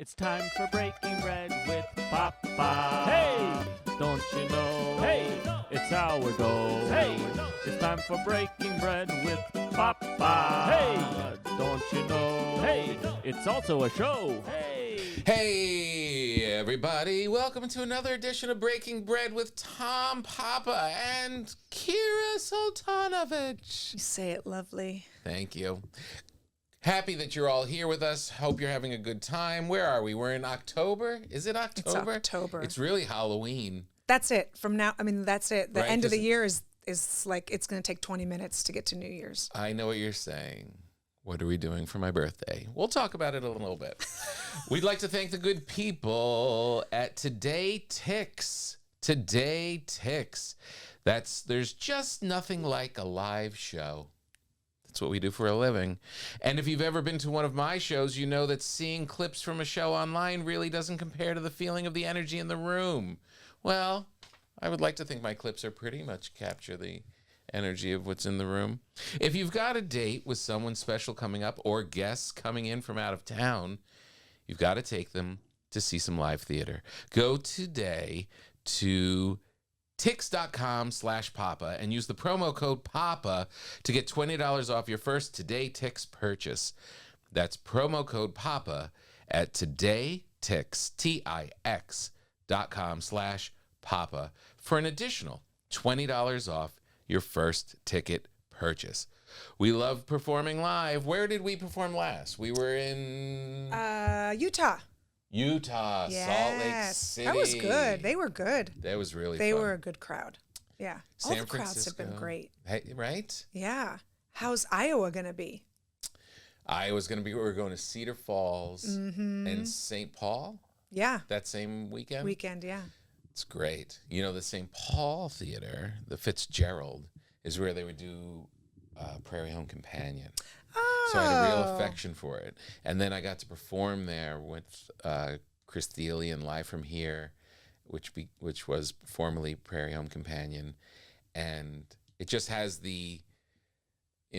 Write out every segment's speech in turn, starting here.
It's time for breaking bread with Papa. Hey, don't you know? Hey, it's our goal. Hey, it's time for breaking bread with Papa. Hey, don't you know? Hey, it's also a show. Hey, everybody. Welcome to another edition of Breaking Bread with Tom Papa and Kira Sultanovich. You say it lovely. Thank you. Happy that you're all here with us. Hope you're having a good time. Where are we? We're in October? Is it October? It's October. It's really Halloween. That's it. From now, that's it. The Right, end of the year is like, it's going to take 20 minutes to get to New Year's. I know what you're saying. What are we doing for my birthday? We'll talk about it a little bit. We'd like to thank the good people at Todaytix. Todaytix. There's just nothing like a live show. That's what we do for a living. And if you've ever been to one of my shows, you know that seeing clips from a show online really doesn't compare to the feeling of the energy in the room. Well, I would like to think my clips are pretty much capture the energy of what's in the room. If you've got a date with someone special coming up or guests coming in from out of town, you've got to take them to see some live theater. Go today to Tix.com/Papa and use the promo code PAPA to get $20 off your first Todaytix purchase. That's promo code PAPA at Todaytix.com/Papa for an additional $20 off your first ticket purchase. We love performing live. Where did we perform last? We were in Utah. Utah, Salt Lake City. That was good. They were good. That was really They fun. were a good crowd. Yeah. San All the crowds have been Francisco. great. Hey, right? Yeah. How's Iowa going to be? Iowa's going to be, we're going to Cedar Falls and St. Paul Yeah. that same weekend. Yeah. It's great. You know, the St. Paul Theater, the Fitzgerald, is where they would do Prairie Home Companion. Oh. So I had a real affection for it. And then I got to perform there with Chris Thiele and Live From Here, which was formerly Prairie Home Companion. And it just has in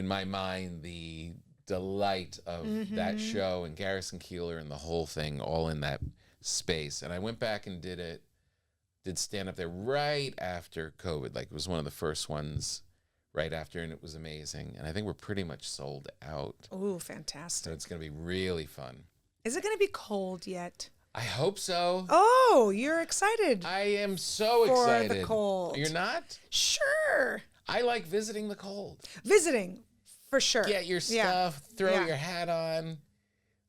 my mind, the delight of that show and Garrison Keillor and the whole thing all in that space. And I went back and did stand up there right after COVID. Like, it was one of the first ones right after, and it was amazing. And I think we're pretty much sold out. Ooh, So fantastic. it's going to be really fun. Is it going to be cold yet? I hope so. Oh, you're excited. I am so For the excited. cold. You're not? Sure. I like visiting the cold. Visiting, for sure. Get your Yeah. stuff, throw Yeah. your hat on,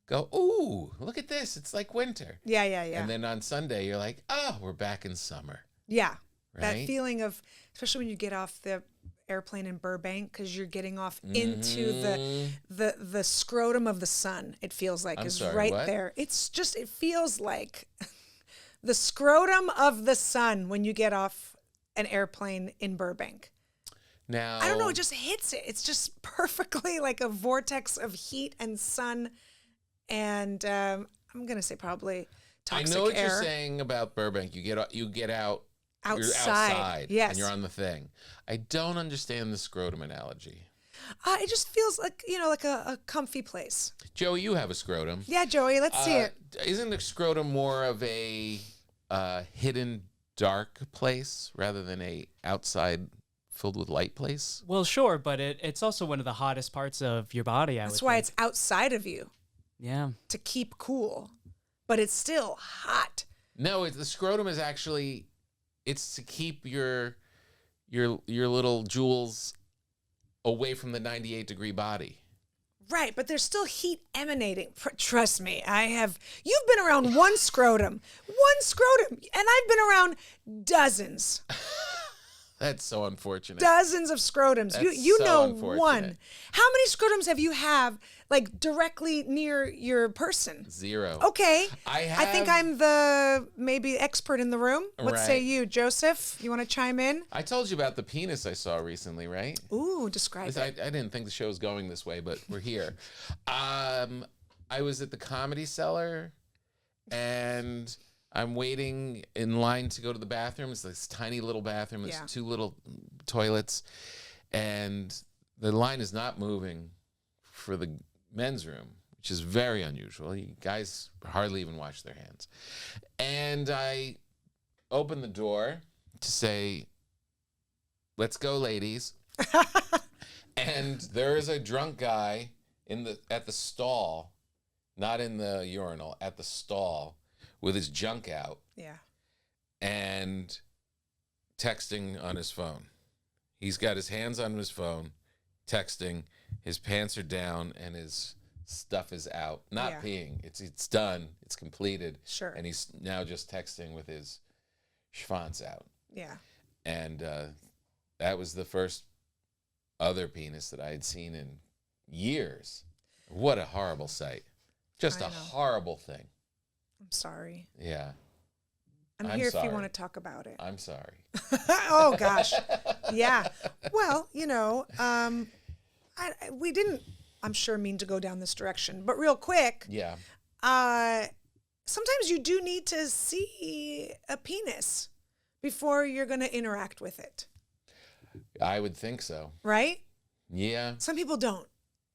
go, ooh, look at this. It's like winter. Yeah. And then on Sunday, you're like, oh, we're back in summer. Yeah. Right? That feeling of, especially when you get off the airplane in Burbank, because you're getting off into the scrotum of the sun, it feels like I'm is sorry, right what? there. It feels like the scrotum of the sun when you get off an airplane in Burbank. Now, I don't know, it just hits it. It's just perfectly like a vortex of heat and sun. And I'm going to say probably toxic I know what air. you're saying about Burbank. You get out. You're Outside, outside, yes. and you're on the thing. I don't understand the scrotum analogy. It just feels like, like a comfy place. Joey, you have a scrotum. Yeah, Joey, let's see it. Isn't the scrotum more of a hidden, dark place rather than a outside filled with light place? Well, sure, but it's also one of the hottest parts of your body. That's why it's outside of you Yeah. to keep cool, but it's still hot. No, the scrotum is actually, it's to keep your little jewels away from the 98-degree body. Right, but there's still heat emanating. Trust me, you've been around one scrotum, and I've been around dozens. That's so unfortunate. Dozens of scrotums. That's You so know unfortunate. one. How many scrotums have you like directly near your person? 0. Okay. I think I'm the maybe expert in the room. What say Right. you, Joseph? You want to chime in? I told you about the penis I saw recently, right? Ooh, describe I it. didn't think the show was going this way, but we're here. I was at the Comedy Cellar, and I'm waiting in line to go to the bathroom. It's this tiny little bathroom. It's Yeah. 2 little toilets, and the line is not moving for the men's room, which is very unusual. You guys hardly even wash their hands. And I open the door to say, "Let's go, ladies." And there is a drunk guy at the stall, not in the urinal, at the stall with his junk out. Yeah. And texting on his phone. He's got his hands on his phone, texting. His pants are down and his stuff is out. Not peeing. It's done. It's completed. Sure. And he's now just texting with his schwanz out. Yeah. And that was the first other penis that I had seen in years. What a horrible sight. Just a horrible thing. I'm sorry. Yeah. I'm here if you want to talk about it. I'm sorry. Oh, gosh. Yeah. Well, we didn't, I'm sure, mean to go down this direction. But real quick. Yeah. Sometimes you do need to see a penis before you're going to interact with it. I would think so. Right? Yeah. Some people don't.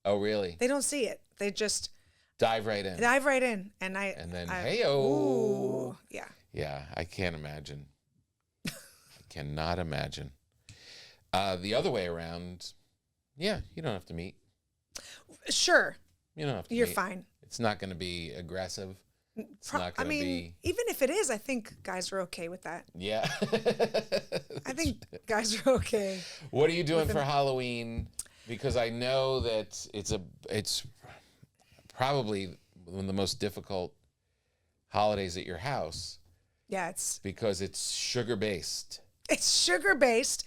Oh, really? They don't see it. They just dive right in. And then, hey-oh. Yeah. Yeah, I can't imagine. I cannot imagine. The other way around, yeah, you don't have to meet. Sure. You don't have to You're meet. fine. It's not going to be aggressive. It's not going to be... even if it is, I think guys are okay with that. Yeah. I think guys are okay. What are you doing for Halloween? Because I know that it's probably one of the most difficult holidays at your house. Yeah, it's because it's sugar-based. It's sugar-based.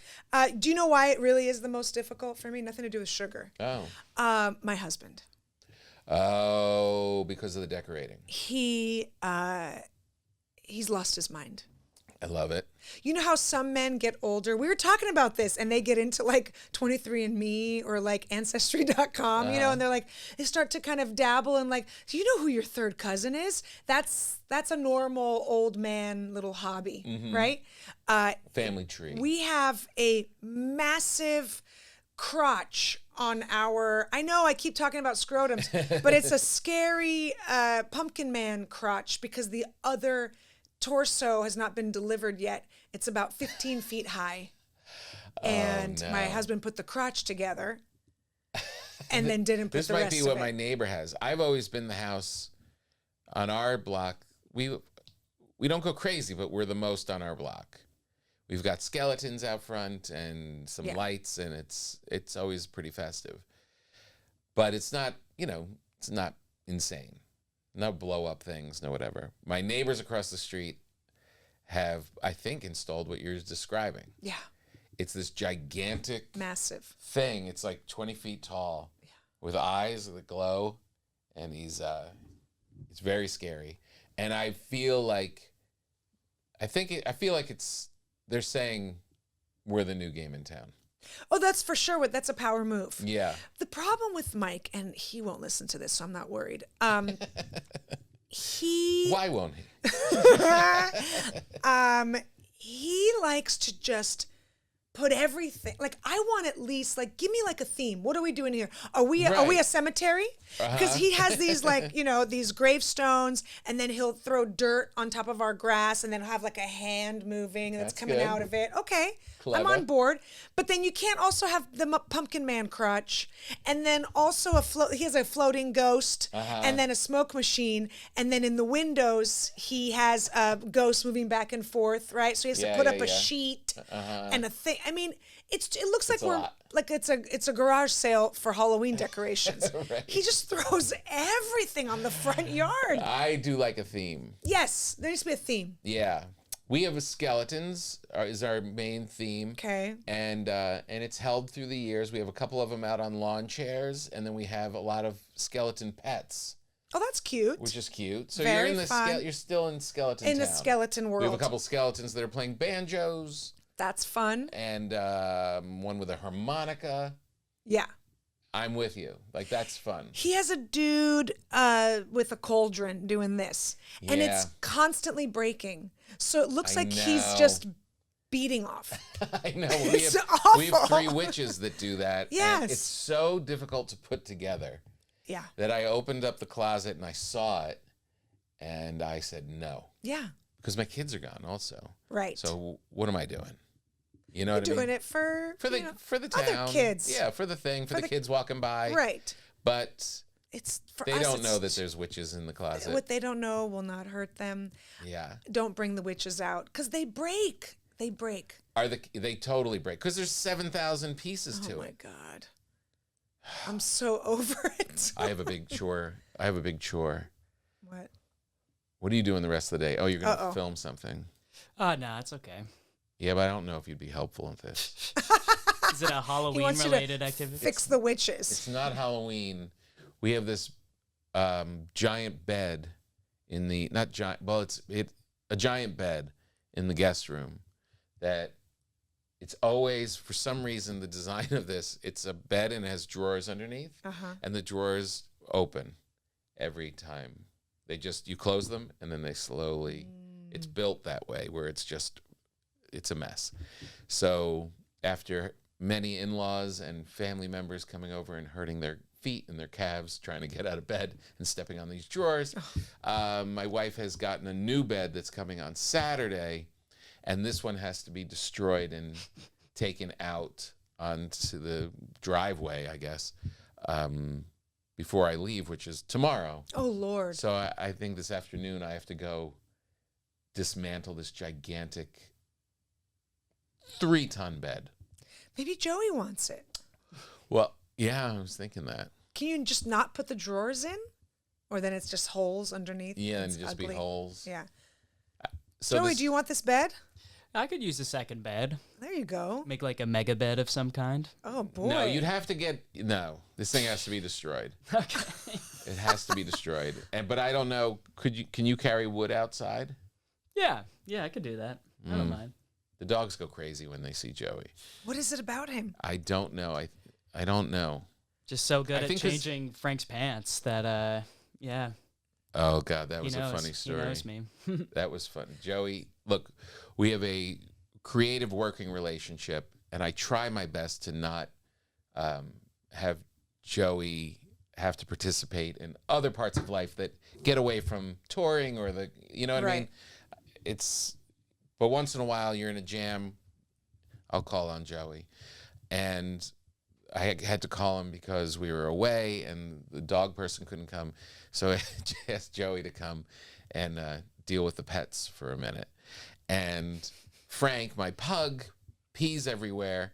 Do you know why it really is the most difficult for me? Nothing to do with sugar. Oh. My husband. Oh, because of the decorating. He's lost his mind. I love it. You know how some men get older? We were talking about this, and they get into like 23andMe or like Ancestry.com, and they're like, they start to kind of dabble in like, do you know who your third cousin is? That's a normal old man little hobby, right? Family tree. We have a massive crotch on our, I know I keep talking about scrotums, but it's a scary pumpkin man crotch because the other torso has not been delivered yet. It's about 15 feet high. And my husband put the crotch together and then didn't put the rest of it. This might be what my neighbor has. I've always been the house on our block. We don't go crazy, but we're the most on our block. We've got skeletons out front and some lights, and it's always pretty festive. But it's not, it's not insane. No blow up things, no whatever. My neighbors across the street have, I think, installed what you're describing. Yeah. It's this gigantic, massive thing. It's like 20 feet tall, with eyes that glow, and it's very scary. And I feel like, they're saying we're the new game in town. Oh, that's for sure. That's a power move. Yeah. The problem with Mike, and he won't listen to this, so I'm not worried. Why won't he? He likes to just put everything, like, I want at least, like, give me like a theme. What are we doing here? Are we a cemetery? Because he has these, like, these gravestones, and then he'll throw dirt on top of our grass, and then have like a hand moving that's coming good. out of it. Okay. Clever. I'm on board. But then you can't also have the pumpkin man crutch, and then also he has a floating ghost, and then a smoke machine, and then in the windows he has a ghost moving back and forth, right? So he has to put up a sheet and a thing. I mean, it looks like it's a garage sale for Halloween decorations. Right. He just throws everything on the front yard. I do like a theme. Yes, there needs to be a theme. Yeah. We have skeletons is our main theme. Okay. And it's held through the years. We have a couple of them out on lawn chairs, and then we have a lot of skeleton pets. Oh, that's cute. Which is cute. So Very you're in fun. you're still in skeleton in town. the skeleton world. We have a couple skeletons that are playing banjos. That's fun. And one with a harmonica. Yeah. I'm with you. Like, that's fun. He has a dude with a cauldron doing this. And it's constantly breaking. So it looks like he's just beating off. I know. It's we have awful. 3 witches that do that. Yes. And it's so difficult to put together. Yeah. that I opened up the closet and I saw it and I said no. Yeah. Because my kids are gone also. Right. So what am I doing? You know You're what I mean? doing it for the town. other kids. Yeah, for the thing, for the kids walking by. Right. But It's for they us, don't know it's- that there's witches in the closet. What they don't know will not hurt them. Yeah. Don't bring the witches out because they break. They break. They totally break because there's 7,000 pieces to Oh my it. God. I'm so over it. I have a big chore. What? What are you doing the rest of the day? Oh, you're going to Uh-oh. film something. No, it's okay. Yeah, but I don't know if you'd be helpful with this. Is it a He wants Halloween-related you to activity? fix the witches. It's not Halloween. We have this giant bed in the not giant. Well, it's a giant bed in the guest room that it's always for some reason the design of this. It's a bed and it has drawers underneath, and the drawers open every time. You close them and then they slowly. It's built that way where it's a mess. So after many in-laws and family members coming over and hurting their feet and their calves trying to get out of bed and stepping on these drawers, my wife has gotten a new bed that's coming on Saturday, and this one has to be destroyed and taken out onto the driveway, I guess, before I leave, which is tomorrow. Oh, Lord. So I think this afternoon I have to go dismantle this gigantic 3-ton bed. Maybe Joey wants it. Well, yeah, I was thinking that. Can you just not put the drawers in? Or then it's just holes underneath? Yeah, and It's just be ugly. holes. Yeah. So Joey, do you want this bed? I could use a second bed. There you go. Make like a mega bed of some kind. Oh, boy. No, you'd have to get this thing has to be destroyed. Okay. It has to be destroyed. But I don't know, can you carry wood outside? Yeah, I could do that. I don't mind. The dogs go crazy when they see Joey. What is it about him? I don't know. I don't know. Just so good I at think 'cause- changing Frank's pants that yeah, Oh God, that he was knows. a funny story. He knows me. That was fun. Joey, look, we have a creative working relationship, and I try my best to not have Joey have to participate in other parts of life that get away from touring or you know what I mean? But once in a while you're in a jam, I'll call on Joey. And I had to call him because we were away and the dog person couldn't come. So I asked Joey to come and deal with the pets for a minute. And Frank, my pug, pees everywhere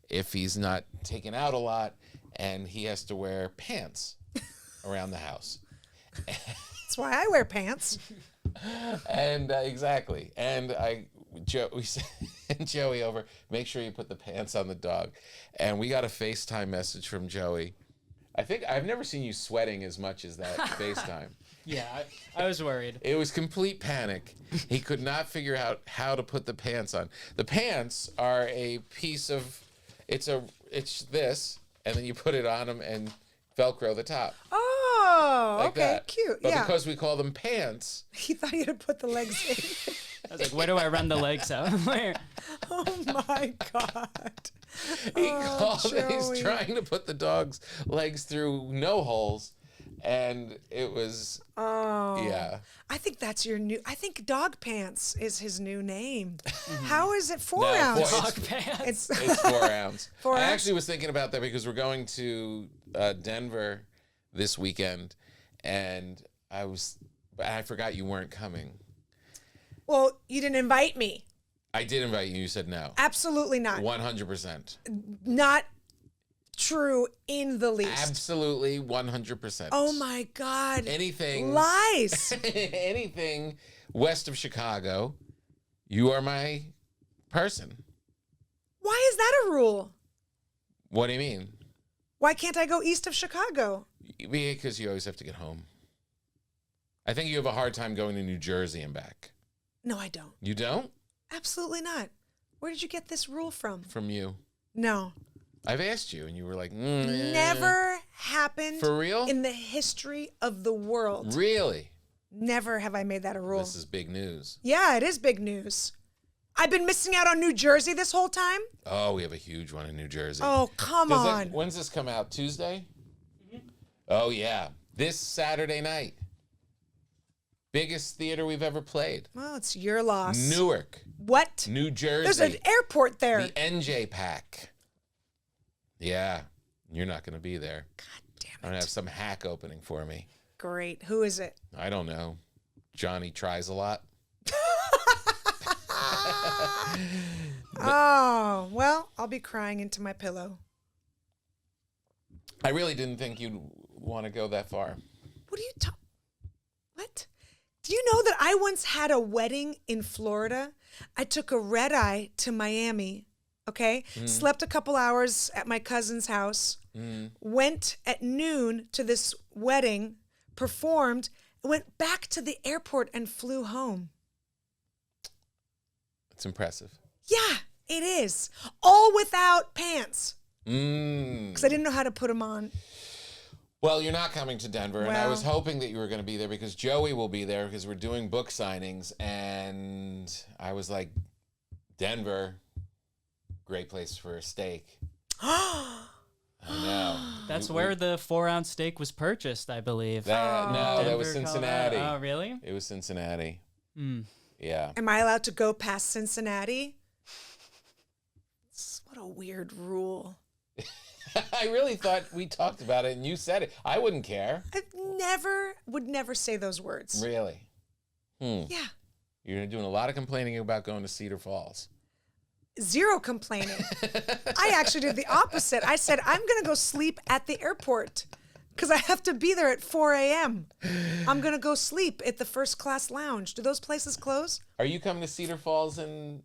if he's not taken out a lot, and he has to wear pants around the house. That's why I wear pants. And exactly. And we sent Joey over, make sure you put the pants on the dog. And we got a FaceTime message from Joey. I think I've never seen you sweating as much as that FaceTime. Yeah, I was worried. It was complete panic. He could not figure out how to put the pants on. The pants are a piece of, it's this, and then you put it on them and Velcro the top. Oh, Like okay, that. cute. But yeah. because we call them pants, He thought he had to put the legs in. I was like, where do I run the legs out? Where? Oh, my God. he's Joey. trying to put the dog's legs through no holes, and it was, Oh. yeah. I think that's your new. I think Dog Pants is his new name. How is it 4 No, ounce? four- Dog pants. It's It's 4 ounce. 4 I ounce? actually was thinking about that because we're going to Denver this weekend, and I forgot you weren't coming. well, you didn't invite me. I did invite you. You said no. Absolutely not. 100%. Not true in the least. Absolutely 100%. Oh my God. Anything. Lies. Anything west of Chicago, you are my person. Why is that a rule? What do you mean? Why can't I go east of Chicago? Because you always have to get home. I think you have a hard time going to New Jersey and back. No, I don't. You don't? Absolutely not. Where did you get this rule from? From you. No. I've asked you, and you were like, Never happened For real? in the history of the world. Really? Never have I made that a rule. This is big news. Yeah, it is big news. I've been missing out on New Jersey this whole time? Oh, we have a huge one in New Jersey. Oh, come on. When's this come out? Tuesday? Oh, yeah. This Saturday night. Biggest theater we've ever played. Well, it's your loss. Newark, What? New Jersey. There's an airport there. The NJ Pack. Yeah. You're not going to be there. God damn I'm going to it. have some hack opening for me. Great. Who is it? I don't know. Johnny tries a lot. Oh, well, I'll be crying into my pillow. I really didn't think you'd want to go that far. What are you talking? What? Do you know that I once had a wedding in Florida? I took a red eye to Miami, okay? Slept a couple hours at my cousin's house, went at noon to this wedding, performed, went back to the airport and flew home. It's impressive. Yeah, it is. All without pants Mm. because I didn't know how to put them on. Well, you're not coming to Denver, and I was Well- hoping that you were going to be there because Joey will be there because we're doing book signings, and I was like, Denver, great place for a steak. I know. That's where the 4-ounce steak was purchased, I believe. That was Denver, Cincinnati. Colorado. Oh, really? It was Cincinnati. Hmm. Yeah. Am I allowed to go past Cincinnati? What a weird rule. I really thought we talked about it, and you said it. I wouldn't care. I would never say those words. Really? Yeah. You're doing a lot of complaining about going to Cedar Falls. Zero complaining. I actually did the opposite. I said, I'm going to go sleep at the airport because I have to be there at 4 a.m. I'm going to go sleep at the first class lounge. Do those places close? Are you coming to Cedar Falls and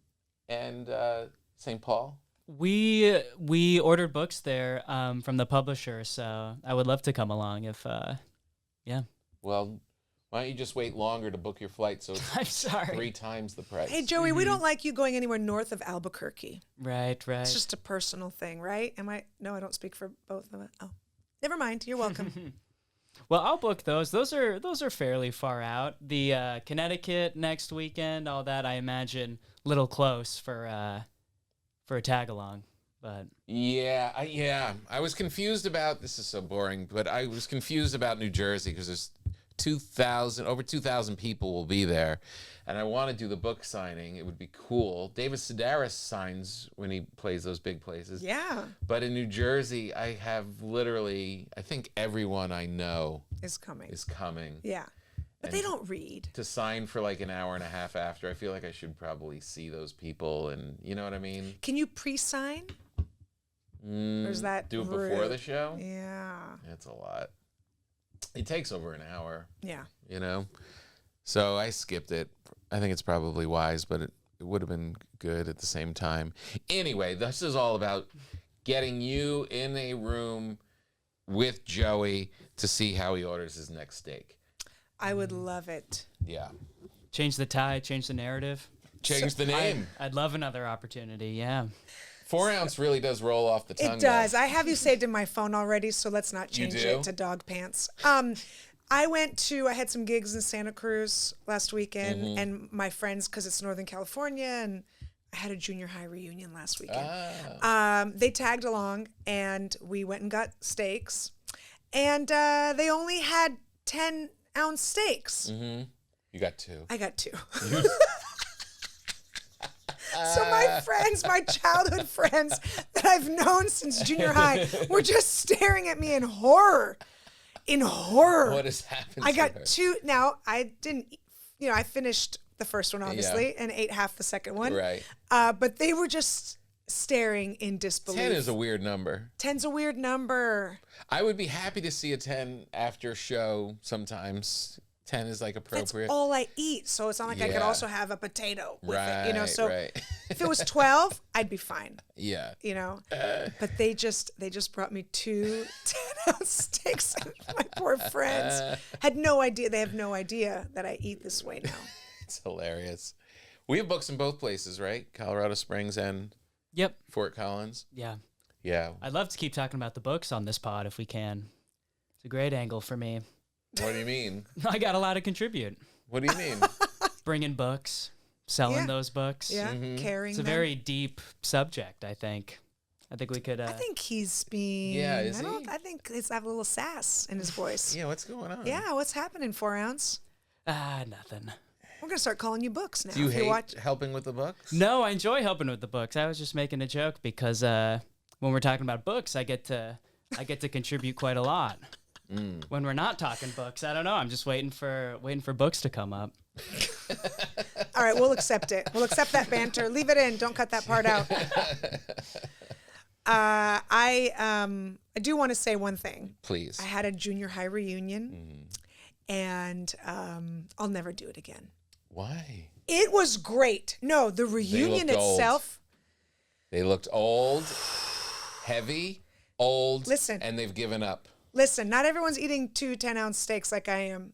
St. Paul? We ordered books there from the publisher, so I would love to come along if, yeah. Well, why don't you just wait longer to book your flight so it's I'm sorry. 3 times the price? Hey, Joey, we don't like you going anywhere north of Albuquerque. Right. It's just a personal thing, right? No, I don't speak for both of us. Oh, never mind. You're welcome. Well, I'll book those. Those are fairly far out. The Connecticut next weekend, all that, I imagine, little close for a tag along, but Yeah. I was confused about, this is so boring, but I was confused about New Jersey because there's over 2,000 people will be there, and I want to do the book signing. It would be cool. David Sedaris signs when he plays those big places. Yeah, But in New Jersey, I have literally, I think everyone I know is coming. is coming. Yeah, but they don't read. To sign for like an hour and a half after, I feel like I should probably see those people, and you know what I mean? Can you pre-sign? Or is that Do it before rude? the show? Yeah. That's a lot. It takes over an hour, Yeah. you know? So I skipped it. I think it's probably wise, but it would have been good at the same time. Anyway, this is all about getting you in a room with Joey to see how he orders his next steak. I would love it. Yeah. change the tie, change the narrative. Change the name. I'd love another opportunity, yeah. 4 ounce really does roll off the tongue. It does. though. I have you saved in my phone already, so let's not You change do? it to dog pants. I had some gigs in Santa Cruz last weekend, Mm-hmm. and my friends, because it's Northern California, and I had a junior high reunion last weekend. They tagged along, and we went and got steaks, and they only had 10-ounce steaks. You got 2. I got 2. So my friends, my childhood friends that I've known since junior high, were just staring at me in horror. In horror. What has happened I to got her? 2. Now, I didn't, I finished the first one, obviously, and ate half the second one. Right. But they were just staring in disbelief. 10 is a weird number. 10's a weird number. I would be happy to see a 10 after show sometimes. 10 is like That's appropriate. all I eat, so it's not like I could Yeah. also have a potato with right, it, So right. if it was 12, I'd be fine. Yeah. But they just brought me 2 10-ounce steaks. My poor friends had no idea. They have no idea that I eat this way now. It's hilarious. We have books in both places, right? Colorado Springs and Yep, Fort Collins. yeah. Yeah. I'd love to keep talking about the books on this pod if we can. It's a great angle for me. What do you mean? I got a lot to contribute. What do you mean? Bringing books, selling Yeah. those books. Yeah, carrying It's a them. very deep subject, I think. I think we could. I think he's being. Yeah, is he? I think he's have a little sass in his voice. Yeah, what's going on? Yeah, what's happening, 4 ounce? Nothing. We're gonna start calling you Books now. Do you if hate watch. helping with the books? No, I enjoy helping with the books. I was just making a joke because when we're talking about books, I get to contribute quite a lot. When we're not talking books, I don't know. I'm just waiting for books to come up. All right, we'll accept it. We'll accept that banter. Leave it in. Don't cut that part out. I do want to say one thing. Please. I had a junior high reunion, and I'll never do it again. Why? It was great. No, the reunion looked old. itself. They looked old, heavy, old, Listen. and they've given up. Listen, not everyone's eating 2 10-ounce steaks like I am,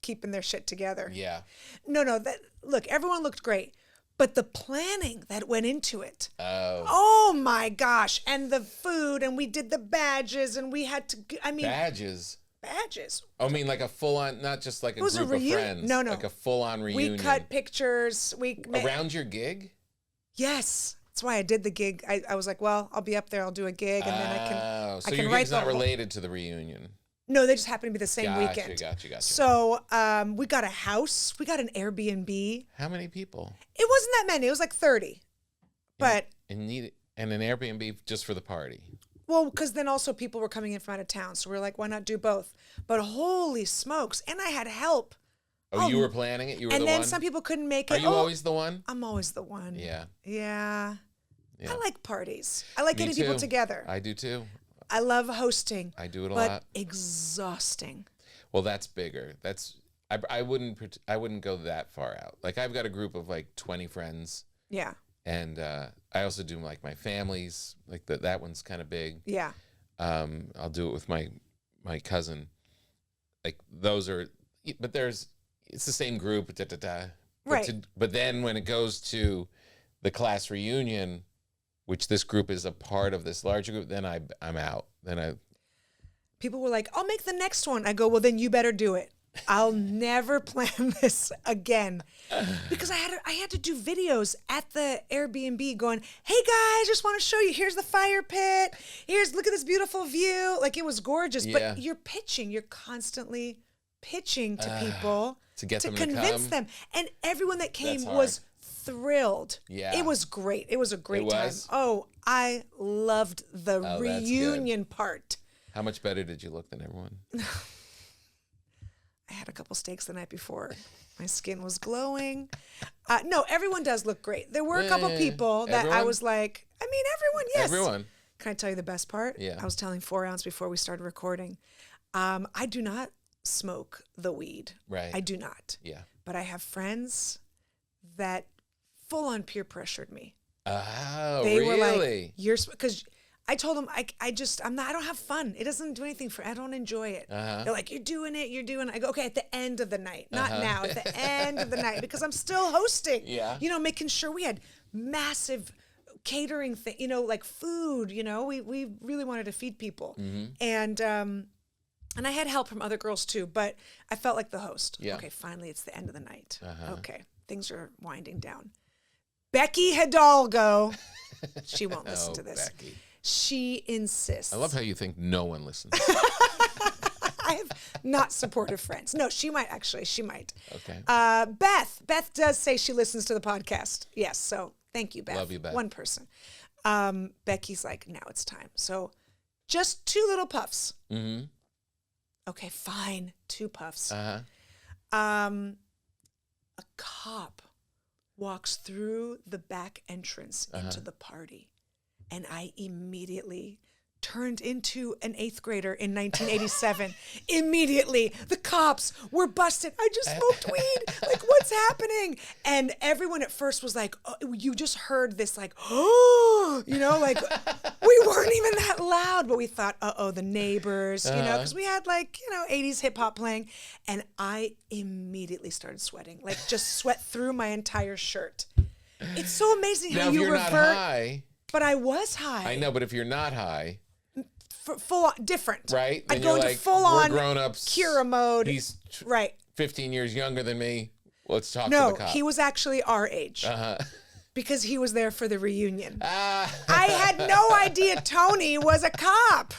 keeping their shit together. Yeah. No. Look, everyone looked great, but the planning that went into it. Oh. Oh my gosh! And the food, and we did the badges, and we had to. I mean, Badges. Oh, I mean, like a full-on, not just like a was group a of reunion. friends. No. Like a full-on reunion. We cut pictures. Around your gig? Yes. That's why I did the gig. I was like, well, I'll be up there. I'll do a gig, and then I can. So I can your write gig's the not whole- related to the reunion. No, they just happened to be the same Gotcha, weekend. gotcha. So we got a house. We got an Airbnb. How many people? It wasn't that many. It was like 30. But And an Airbnb just for the party. well, because then also people were coming in from out of town, so we were like, why not do both? But holy smokes! And I had help. Oh, you were planning it? You were and the then one? some people couldn't make it. Are you always the one? I'm always the one. Yeah. Yeah. Yeah. I like parties. I like Me getting people too. together. I do too. I love hosting. I do it a but lot. exhausting. Well, that's bigger. I wouldn't go that far out. Like I've got a group of like 20 friends, Yeah. and I also do like my families. Like that one's kind of big. Yeah. I'll do it with my cousin. Like those are, but it's the same group. Da, da, da. Right. But then when it goes to the class reunion, which this group is a part of this larger group, then I'm out. People were like, I'll make the next one. I go, well, then you better do it. I'll never plan this again. Because I had to do videos at the Airbnb going, hey guys, just want to show you, here's the fire pit. Look at this beautiful view. Like it was gorgeous. Yeah. But you're constantly pitching to people To get them to convince come. them. And everyone that came That's was thrilled. Yeah. It was great. It was a great It time. was? Oh, I loved the that's reunion part. How much better did you look than everyone? I had a couple steaks the night before. My skin was glowing. No, everyone does look great. There were a couple people that I Everyone? was like, I mean, everyone, yes. Everyone. Can I tell you the best part? Yeah. I was telling 4 ounce before we started recording. I do not smoke the weed. Right. I do not. Yeah. But I have friends that full on peer pressured me. Oh, They really? were like, because I told them I don't have fun. It doesn't do anything I don't enjoy it. They're like, you're doing it. I go, okay, at the end of the night, not now, at the end of the night, because I'm still hosting. Yeah. Making sure we had massive catering thing, like food, we really wanted to feed people. And I had help from other girls too, but I felt like the host. Yeah. Okay, finally it's the end of the night. Okay, things are winding down. Becky Hidalgo, she won't listen to this. Becky. She insists. I love how you think no one listens. I have not supportive friends. No, she might actually. She might. Okay. Beth does say she listens to the podcast. Yes, so thank you, Beth. Love you, Beth. One person. Becky's like, now it's time. So just 2 little puffs. Mm-hmm. Okay, fine. 2 puffs. Uh-huh. A cop walks through the back entrance into the party, and I immediately turned into an 8th grader in 1987. Immediately, the cops were busted. I just smoked weed. Like, what's happening? And everyone at first was like, oh, you just heard this, like, oh, like we weren't even that loud, but we thought, the neighbors, because we had like, 80s hip hop playing. And I immediately started sweating, like just sweat through my entire shirt. It's so amazing Now, how if you you're revert. not high, But I was high. I know, but if you're not high, Full on, different. right? I'd then go you're into like, full we're on grown-ups. Kira mode. He's Right. 15 years younger than me. Let's talk to No, the cop. he was actually our age. Uh-huh. because he was there for the reunion. Ah. I had no idea Tony was a cop.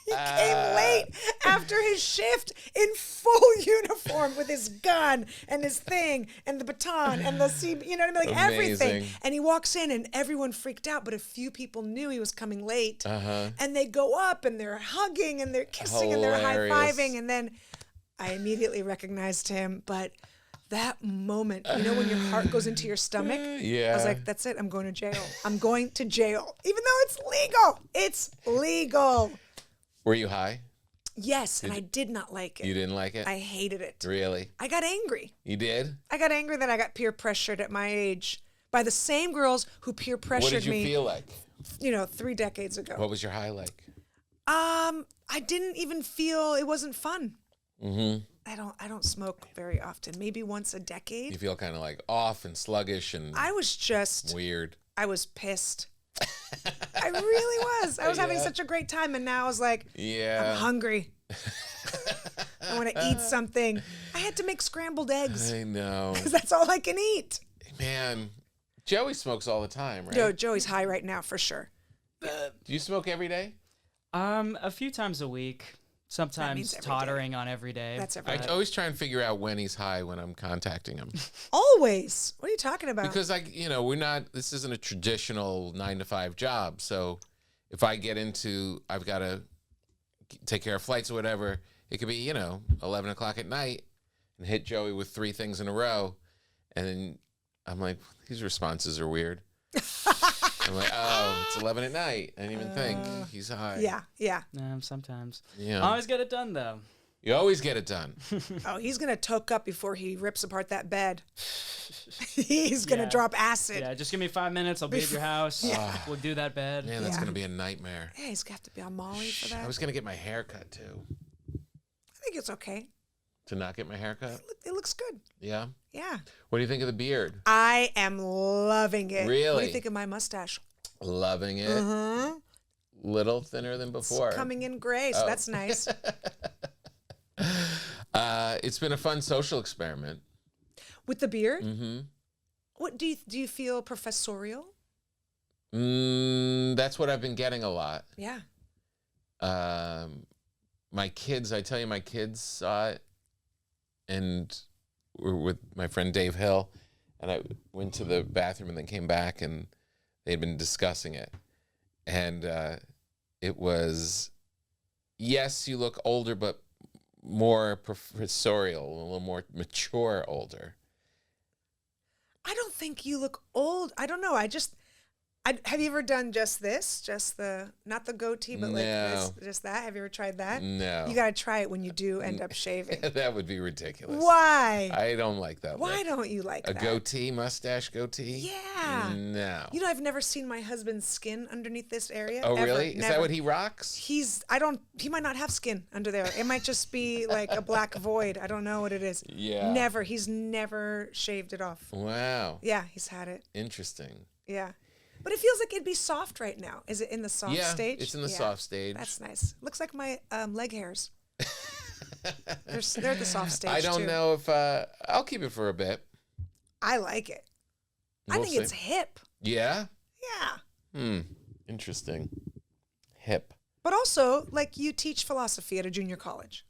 He came late after his shift in full uniform with his gun and his thing and the baton and the you know what I mean? Like everything. Amazing. And he walks in and everyone freaked out, but a few people knew he was coming late. Uh-huh. And they go up and they're hugging and they're kissing and they're Hilarious. high-fiving. And then I immediately recognized him, but that moment, you know, when your heart goes into your stomach, Yeah. I was like, that's it. I'm going to jail. I'm going to jail. Even though it's legal. It's legal. Were you high? Yes, and I did not like it. You didn't like it? I hated it. Really? I got angry. You did? I got angry that I got peer pressured at my age by the same girls who peer pressured What did you me, feel like? 3 decades ago. What was your high like? I didn't even feel it wasn't fun. Mm-hmm. I don't smoke very often. Maybe once a decade. You feel kind of like off and sluggish and I was just weird. I was pissed. I really was. I was having Yeah. such a great time, and now I was like, Yeah. I'm hungry. I want to eat something. I had to make scrambled eggs I know. because that's all I can eat. Man, Joey smokes all the time, right? Yo, Joey's high right now for sure. Do you smoke every day? A few times a week. Sometimes means every tottering on every day. That's every I day. always try and figure out when he's high when I'm contacting him. Always. What are you talking about? Because this isn't a traditional 9-to-5 job. So if I get into, I've got to take care of flights or whatever, it could be, 11 o'clock at night and hit Joey with 3 things in a row. And then I'm like, these responses are weird. I'm like, oh, it's 11 at night. I didn't even think he's high. Yeah. Sometimes. Yeah. Always get it done, though. You always get it done. Oh, he's going to toke up before he rips apart that bed. He's going to Yeah. drop acid. Yeah, just give me 5 minutes. I'll be at your house. We'll do that bed. Man, that's Yeah. going to be a nightmare. Yeah, he's got to be on Molly for that. I was going to get my hair cut too. I think it's okay. To not get my hair cut? It looks good. Yeah. Yeah. What do you think of the beard? I am loving it. What do Really? you think of my mustache? Loving it. Uh-huh. Little thinner than before. It's coming in gray, so Oh. that's nice. It's been a fun social experiment. With the beard? Mm-hmm. What do you feel professorial? That's what I've been getting a lot. Yeah. My kids saw it, and we're with my friend Dave Hill, and I went to the bathroom and then came back, and they'd been discussing it, and it was, yes, you look older, but more professorial, a little more mature, older. I don't think you look old. I don't know. Have you ever done just this? Just not the goatee, but like this, No. just that? Have you ever tried that? No. You got to try it when you do end up shaving. That would be ridiculous. Why? I don't like that Why look. don't you like A that? goatee, mustache goatee? Yeah. No. You know, I've never seen my husband's skin underneath this area. Oh, ever. really? Is Never. that what he rocks? He might not have skin under there. It might just be like a black void. I don't know what it is. Yeah. Never. He's never shaved it off. Wow. Yeah, he's had it. Interesting. Yeah. But it feels like it'd be soft right now. Is it in the soft Yeah, stage? it's in the soft stage. That's nice. Looks like my leg hairs. They're at the soft stage I don't too. know if I'll keep it for a bit. I like it. I We'll think see. it's hip. Yeah? Yeah. Interesting. Hip. But also, like, you teach philosophy at a junior college.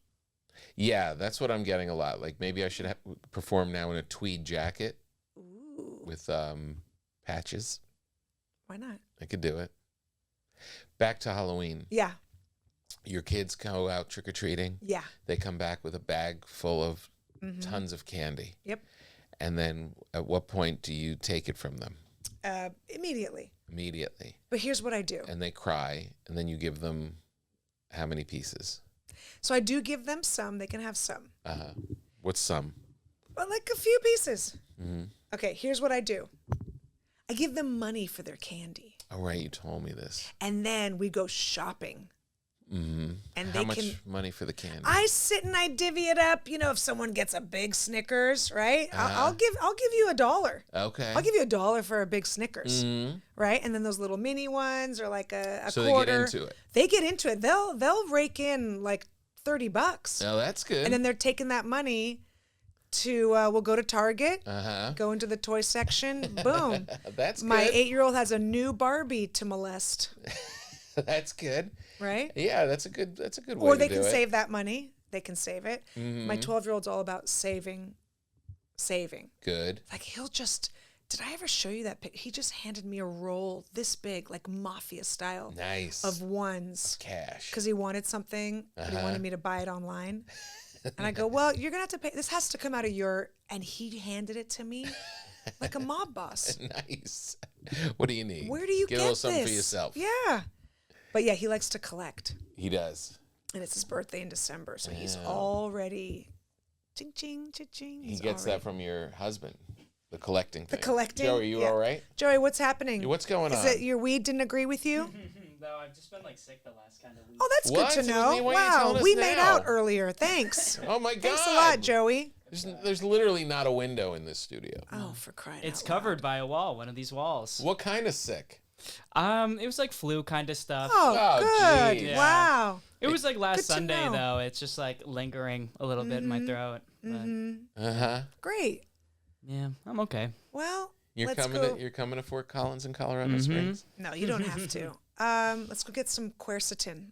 Yeah, that's what I'm getting a lot. Like maybe I should perform now in a tweed jacket Ooh. with patches. Why not? I could do it. Back to Halloween. Yeah. Your kids go out trick-or-treating. Yeah. They come back with a bag full of Mm-hmm. tons of candy. Yep. And then at what point do you take it from them? Immediately. Immediately. But here's what I do. And they cry, and then you give them how many pieces? So I do give them some. They can have some. What's some? But like a few pieces. Mm-hmm. Okay, here's what I do. I give them money for their candy. Oh, right, you told me this. And then we go shopping. Mm-hmm. And How they much can. money for the candy? I sit and I divvy it up. You know, if someone gets a big Snickers, right? I'll give you $1. Okay. I'll give you $1 for a big Snickers, Mhm. right? And then those little mini ones or like a So quarter. they get into it. They get into it. They'll rake in like $30. Oh, that's good. And then they're taking that money to we'll go to Target, Uh-huh. go into the toy section, boom. That's good. My 8-year-old has a new Barbie to molest, That's good. right? Yeah, that's a good way Or to they do can it. save that money. They can save it. Mm-hmm. My 12-year-old's all about saving. Good. Like he'll just. Did I ever show you that pic? He just handed me a roll this big, like mafia style, Nice. of ones Cash. because he wanted something, but he Uh-huh. wanted me to buy it online. And I go, well, you're gonna have to pay. This has to come out of your. And he handed it to me like a mob boss. Nice. What do you need? Where do you Get get a little something this? for yourself. Yeah, but yeah, he likes to collect, He does. and it's his birthday in December, so he's already. Ching ching ching ching. He gets that from your husband. The collecting thing. The collecting. Joey, you yeah. all right? Joey, what's happening? What's going Is on? it your weed didn't agree with you? No, I've just been like sick the last kind of week. Oh, that's What? good to Why know. are you Wow, telling us we made now? out earlier. Thanks. Oh my God. Thanks a lot, Joey. There's literally not a window in this studio. Oh, for crying It's out covered loud. by a wall, one of these walls. What kind of sick? It was like flu kind of stuff. Oh, Oh, good. geez. Yeah. Wow. It was like last Good to Sunday know. though. It's just like lingering a little bit in my throat. But Uh-huh. Great. yeah, I'm okay. Well, You're let's coming go. you're coming to Fort Collins in Colorado Springs? No, you don't have to. Let's go get some quercetin.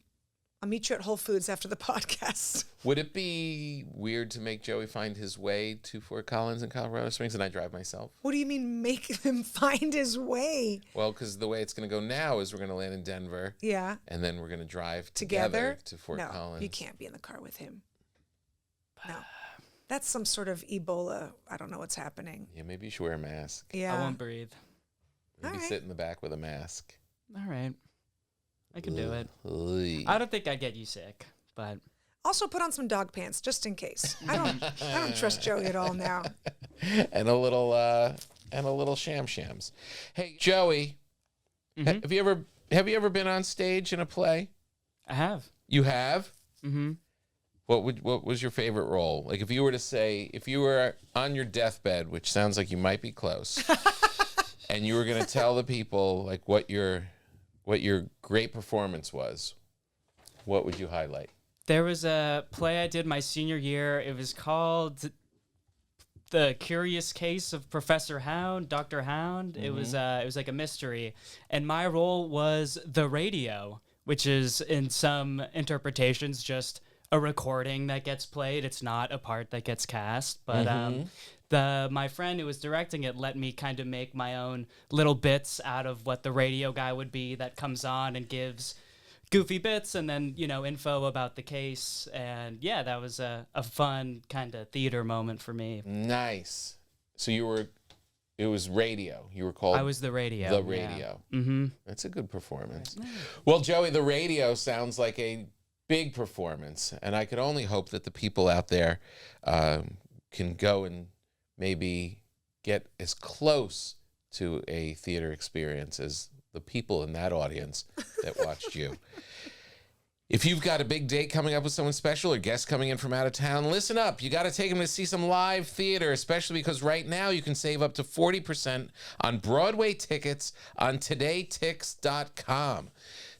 I'll meet you at Whole Foods after the podcast. Would it be weird to make Joey find his way to Fort Collins in Colorado Springs and I drive myself? What do you mean make him find his way? Well, because the way it's going to go now is we're going to land in Denver Yeah. and then we're going to drive Together? to Fort No, Collins. you can't be in the car with him. No. That's some sort of Ebola. I don't know what's happening. Yeah, maybe you should wear a mask. Yeah. I won't breathe. Maybe All right. sit in the back with a mask. All right, I can do it. Ugh. I don't think I'd get you sick, but Also put on some dog pants just in case. I don't trust Joey at all now. and a little shams. Hey, Joey, have you ever been on stage in a play? I have. You have? Mm-hmm. What was your favorite role? Like if you were on your deathbed, which sounds like you might be close, and you were going to tell the people like what your great performance was, what would you highlight? There was a play I did my senior year. It was called The Curious Case of Professor Hound, Dr. Hound. It was like a mystery, and my role was the radio, which is in some interpretations just a recording that gets played. It's not a part that gets cast, but my friend who was directing it let me kind of make my own little bits out of what the radio guy would be that comes on and gives goofy bits and then, info about the case. And yeah, that was a fun kind of theater moment for me. Nice. So it was radio. You were called I was the radio. The Radio. Yeah. Mm-hmm. That's a good performance. Well, Joey, the radio sounds like a big performance, and I could only hope that the people out there can go and maybe get as close to a theater experience as the people in that audience that watched you. If you've got a big date coming up with someone special or guests coming in from out of town, listen up. You got to take them to see some live theater, especially because right now you can save up to 40% on Broadway tickets on Todaytix.com.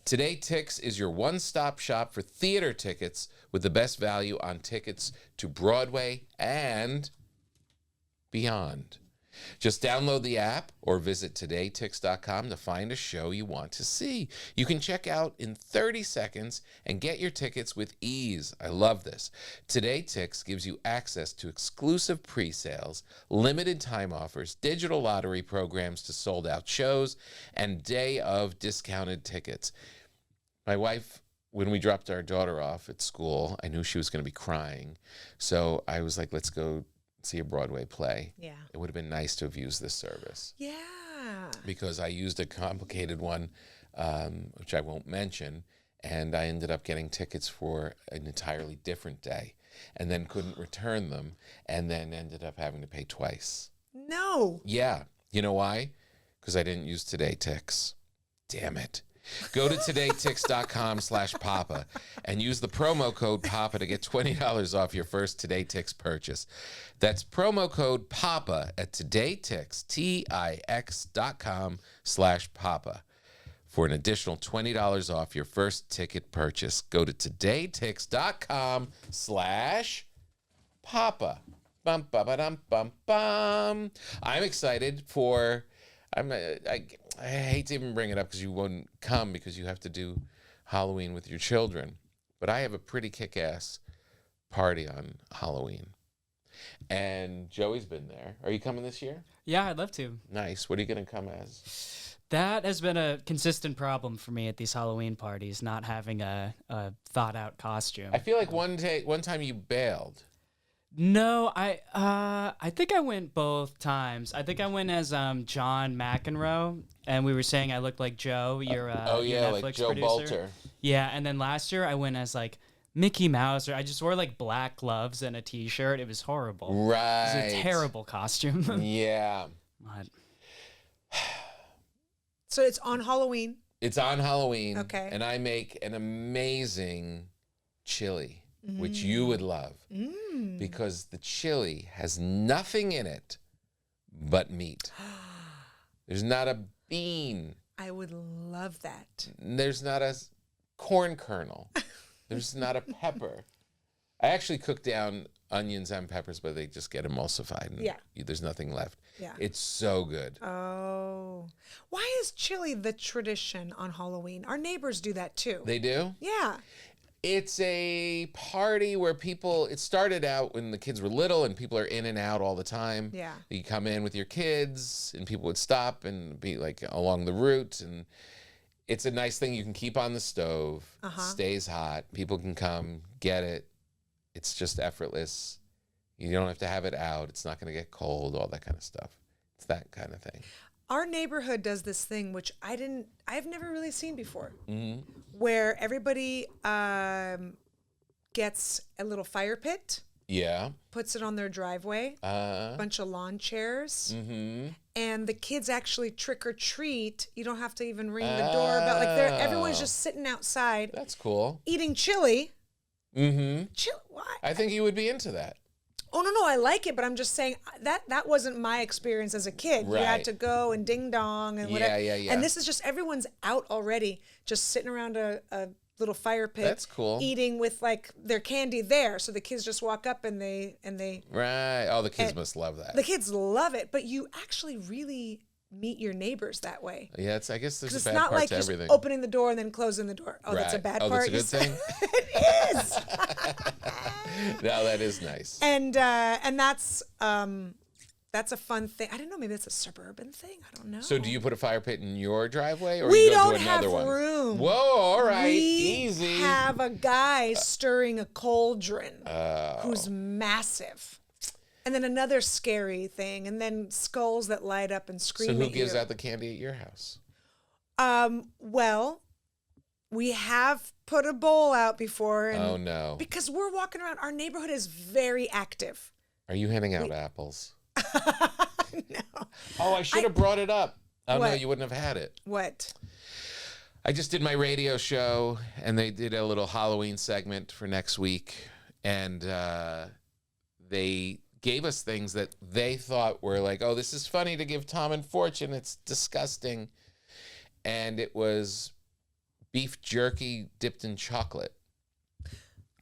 Todaytix is your one-stop shop for theater tickets with the best value on tickets to Broadway and beyond. Just download the app or visit Todaytix.com to find a show you want to see. You can check out in 30 seconds and get your tickets with ease. I love this. Todaytix gives you access to exclusive pre-sales, limited time offers, digital lottery programs to sold-out shows, and day of discounted tickets. My wife, when we dropped our daughter off at school, I knew she was going to be crying. So I was like, let's go see a Broadway play. Yeah. It would have been nice to have used this service Yeah. because I used a complicated one, which I won't mention, and I ended up getting tickets for an entirely different day and then couldn't return them and then ended up having to pay twice. No. Yeah. You know why? Because I didn't use Todaytix. Damn it. Go to Todaytix.com/Papa and use the promo code Papa to get $20 off your first Todaytix purchase. That's promo code Papa at Todaytix, Tix.com/Papa for an additional $20 off your first ticket purchase. Go to Todaytix.com/Papa. Bum ba ba dum bum bum. I'm excited for. I hate to even bring it up because you won't come because you have to do Halloween with your children. But I have a pretty kick-ass party on Halloween. And Joey's been there. Are you coming this year? Yeah, I'd love to. Nice. What are you going to come as? That has been a consistent problem for me at these Halloween parties, not having a thought-out costume. I feel like one time you bailed. No, I think I went both times. I think I went as John McEnroe, and we were saying I looked like Joe, your your Netflix like Joe producer. Bolter. Yeah, and then last year I went as like Mickey Mouse, or I just wore like black gloves and a T-shirt. It was horrible. Right. It was a terrible costume. Yeah. But So it's on Halloween. It's on Halloween. Okay. And I make an amazing chili, which you would love. Because the chili has nothing in it but meat. There's not a bean. I would love that. There's not a corn kernel. There's not a pepper. I actually cook down onions and peppers, but they just get emulsified. And Yeah. There's nothing left. Yeah. It's so good. Oh. Why is chili the tradition on Halloween? Our neighbors do that too. They do? Yeah. It's a party where it started out when the kids were little and people are in and out all the time. Yeah. You come in with your kids and people would stop and be like along the route. And it's a nice thing you can keep on the stove. Stays hot. People can come, get it. It's just effortless. You don't have to have it out. It's not going to get cold, all that kind of stuff. It's that kind of thing. Our neighborhood does this thing, which I've never really seen before, where everybody gets a little fire pit, Yeah. puts it on their driveway, a bunch of lawn chairs, and the kids actually trick or treat. You don't have to even ring the doorbell. Like everyone's just sitting outside That's cool. eating chili. Mm-hmm. Chili? Why? I think you would be into that. Oh no, I like it, but I'm just saying that wasn't my experience as a kid. You Right. had to go and ding dong and whatever. Yeah. And this is just everyone's out already, just sitting around a little fire pit. That's cool. Eating with like their candy there, so the kids just walk up and they Right. Oh, the kids must love that. the kids love it. But you actually really meet your neighbors that way. Yeah, I guess there's Because a it's bad not part like to just everything. opening the door and then closing the door. Oh, that's a Right. bad Oh, part. that's a good you thing? said. It is. No, that is nice. And that's a fun thing. I don't know. Maybe it's a suburban thing. I don't know. So do you put a fire pit in your driveway or We you go don't to another have one? room. Whoa, all right. We Easy. have a guy stirring a cauldron who's massive. And then another scary thing. And then skulls that light up and scream So who at gives you. out the candy at your house? Well, we have put a bowl out before. And Oh, no. Because we're walking around. Our neighborhood is very active. Are you handing out apples? No. Oh, I should have brought it up. Oh, no, What? you wouldn't have had it. What? I just did my radio show, and they did a little Halloween segment for next week, and they gave us things that they thought were like, oh, this is funny to give Tom and Fortune. It's disgusting. And it was beef jerky dipped in chocolate.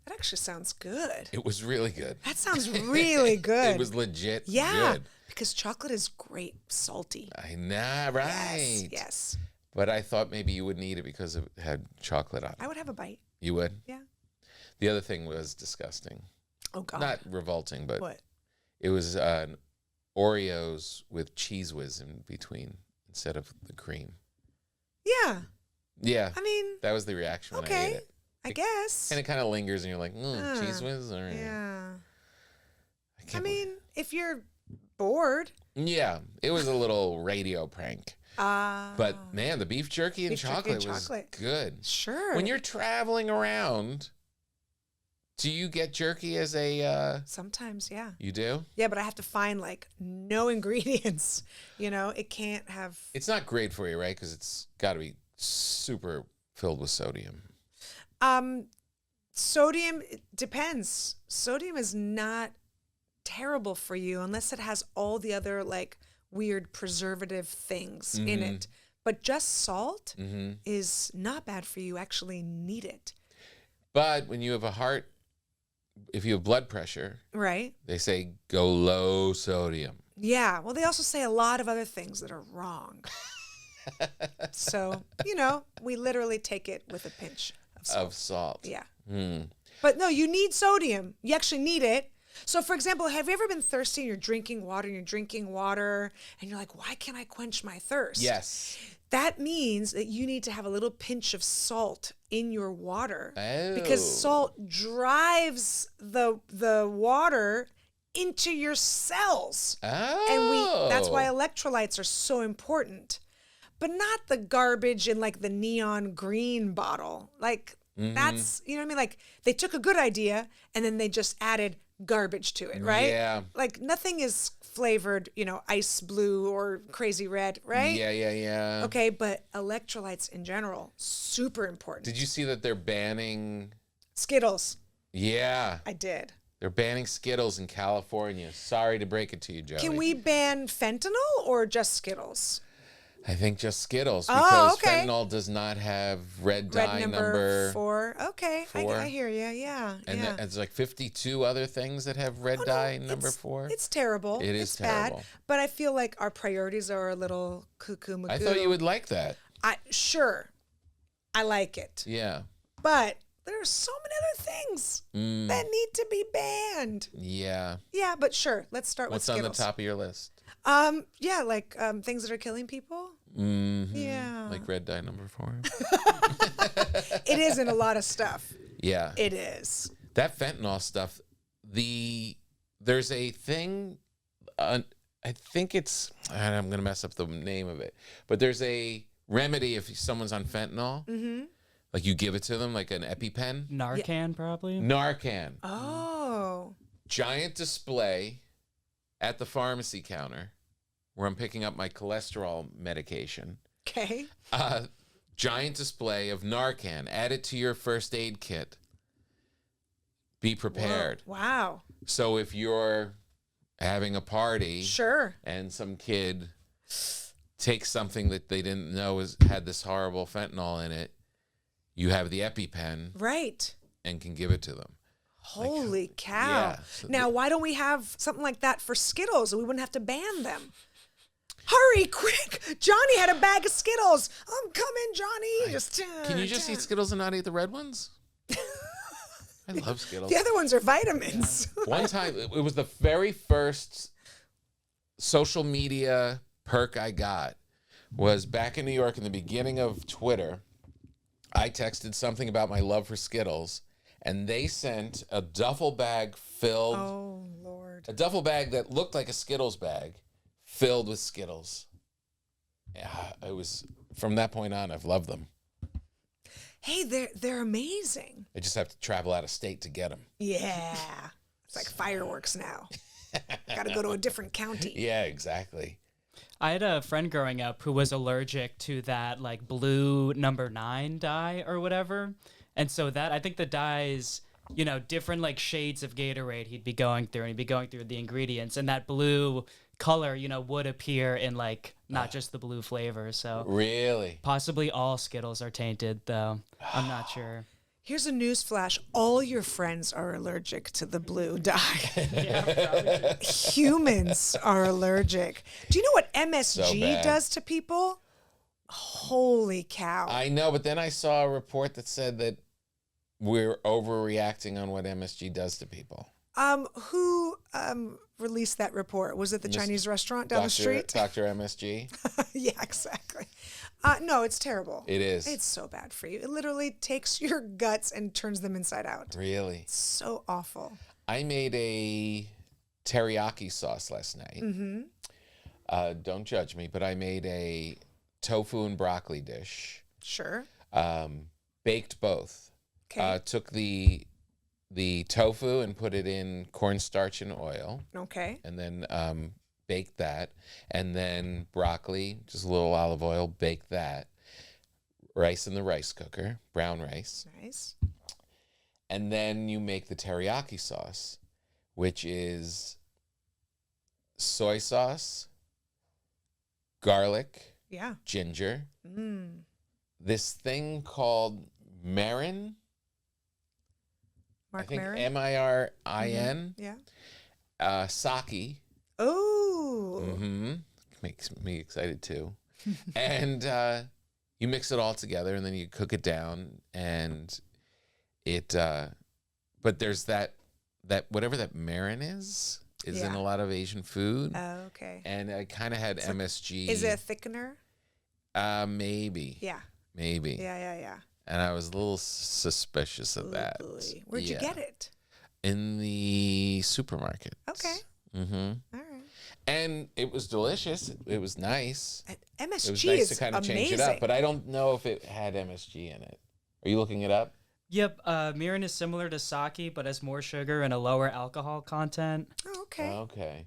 That actually sounds good. It was really good. That sounds really good. It was legit Yeah, good. because chocolate is great, salty. I know, right? Yes. But I thought maybe you wouldn't eat it because it had chocolate on it. I would have a bite. You would? Yeah. The other thing was disgusting. Oh God. Not revolting, but What? it was Oreos with Cheese Whiz in between instead of the cream. Yeah. Yeah, I mean, that was the reaction when I ate okay. it. I guess. And it kind of lingers, and you're like, Cheese Whiz? Or, Yeah. I can't believe- mean, if you're bored. Yeah, it was a little radio prank. But man, the beef jerky and Beef jerky and chocolate was chocolate. good. Sure. When you're traveling around, do you get jerky as a... Sometimes, yeah. You do? Yeah, but I have to find like no ingredients. You know, it can't have. It's not great for you, right? Because it's got to be super filled with sodium. Sodium, it depends. Sodium is not terrible for you unless it has all the other like weird preservative things in it. But just salt is not bad for you. Actually need it. But when you have a heart if you have blood pressure, Right. they say go low sodium. Yeah. Well, they also say a lot of other things that are wrong. So, we literally take it with a pinch of salt. Of salt. Yeah. Mm. But no, you need sodium. You actually need it. So, for example, have you ever been thirsty and you're drinking water and you're like, why can't I quench my thirst? Yes. That means that you need to have a little pinch of salt in your water because Oh. salt drives the water into your cells. Oh. And that's why electrolytes are so important. But not the garbage in like the neon green bottle. Like that's, you know what I mean? Like they took a good idea and then they just added garbage to it, right? Yeah. Like nothing is flavored, ice blue or crazy red, right? Yeah. Okay, but electrolytes in general, super important. Did you see that they're banning? Skittles, Yeah. I did. They're banning Skittles in California. Sorry to break it to you, Joey. Can we ban fentanyl or just Skittles? I think just Skittles Oh, because okay. fentanyl does not have red Red dye number 4. Okay, four. I hear you. Yeah, And yeah. it's like 52 other things that have red Oh, no, dye number it's- 4. It's terrible. It is It's bad. terrible. But I feel like our priorities are a little cuckoo. I thought you would like that. Sure, I like it. Yeah. But there are so many other things that need to be banned. Yeah. Yeah, but sure, let's start What's with on Skittles. the top of your list? Yeah, like things that are killing people. Mm-hmm. Yeah. Like red dye number 4. It is in a lot of stuff. Yeah. It is. That fentanyl stuff, there's a thing, I think it's, I'm going to mess up the name of it, but there's a remedy if someone's on fentanyl, like you give it to them, like an EpiPen. Narcan, probably. Narcan. Oh. Giant display at the pharmacy counter where I'm picking up my cholesterol medication. Okay. Giant display of Narcan. Add it to your first aid kit. Be prepared. Whoa. Wow. So if you're having a party Sure. and some kid takes something that they didn't know had this horrible fentanyl in it, you have the EpiPen Right. and can give it to them. Holy cow. yeah, so Now, why don't we have something like that for Skittles? We wouldn't have to ban them. Hurry, quick. Johnny had a bag of Skittles. I'm coming, Johnny. Can you just eat Skittles and not eat the red ones? I love Skittles. The other ones are vitamins. One time, it was the very first social media perk I got was back in New York in the beginning of Twitter. I texted something about my love for Skittles, and they sent a duffel bag filled, Oh, Lord. a duffel bag that looked like a Skittles bag filled with Skittles. Yeah, it was, from that point on, I've loved them. Hey, they're amazing. I just have to travel out of state to get them. Yeah. It's like fireworks now. Got to go to a different county. Yeah, exactly. I had a friend growing up who was allergic to that like blue number 9 dye or whatever. And so that, I think the dyes, different like shades of Gatorade he'd be going through, and he'd be going through the ingredients, and that blue color, would appear in like not just the blue flavor. So Really? possibly all Skittles are tainted, though. I'm not sure. Here's a news flash. All your friends are allergic to the blue dye. Humans are allergic. Do you know what MSG bad. does to people? Holy cow. I know, but then I saw a report that said that we're overreacting on what MSG does to people. Who released that report? Was it the Chinese restaurant down the street? Dr. MSG? Yeah, exactly. No, it's terrible. It is. It's so bad for you. It literally takes your guts and turns them inside out. Really? It's so awful. I made a teriyaki sauce last night. Mm-hmm. Don't judge me, but I made a tofu and broccoli dish. Sure. Baked both. Okay. Took the tofu and put it in cornstarch and oil, Okay. and then baked that, and then broccoli, just a little olive oil, baked that. Rice in the rice cooker, brown rice. Nice. And then you make the teriyaki sauce, which is soy sauce, garlic, Yeah. ginger, Mm. this thing called marin. Mark I think Maron? Mirin. Yeah. Sake. Oh. Mm-hmm. Makes me excited too. And you mix it all together and then you cook it down and it but there's that whatever that marin is in a lot of Asian food. Oh, okay. And I kind of had MSG. Is it a thickener? Maybe. Yeah. Maybe. Yeah. And I was a little suspicious of that. Boy. Where'd you get it? In the supermarket. Okay. Mm-hmm. All right. And it was delicious. It was nice. MSG It was nice is to kind of amazing. change it up, but I don't know if it had MSG in it. Are you looking it up? Yep, mirin is similar to sake, but has more sugar and a lower alcohol content. Oh, okay. Okay.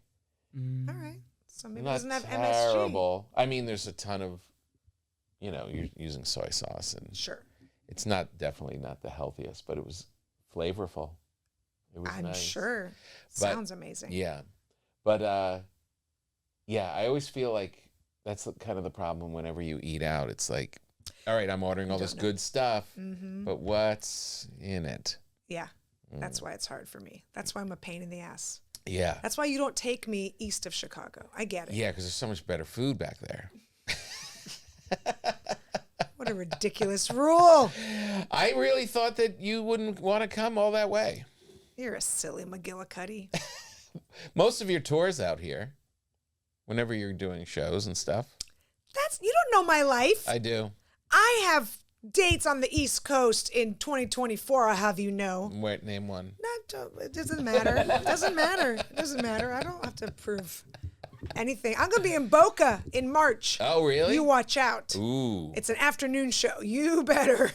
All right. So maybe it Not doesn't have terrible. I mean, there's a ton of, you're using soy sauce, and MSG. Sure. it's definitely not the healthiest, but it was flavorful. It was I'm nice. sure. But- Sounds amazing. Yeah. But, I always feel like that's kind of the problem whenever you eat out. It's like, all right, I'm ordering all this good stuff, but what's in it? Yeah. That's why it's hard for me. That's why I'm a pain in the ass. Yeah. That's why you don't take me east of Chicago. I get it. Yeah, because there's so much better food back there. What a ridiculous rule. I really thought that you wouldn't want to come all that way. You're a silly McGillicuddy. Most of your tours out here, whenever you're doing shows and stuff. You don't know my life. I do. I have dates on the East Coast in 2024, I'll have you know. Wait, name one. It doesn't matter. It doesn't matter. I don't have to prove anything. I'm going to be in Boca in March. Oh, really? You watch out. Ooh. It's an afternoon show. You better.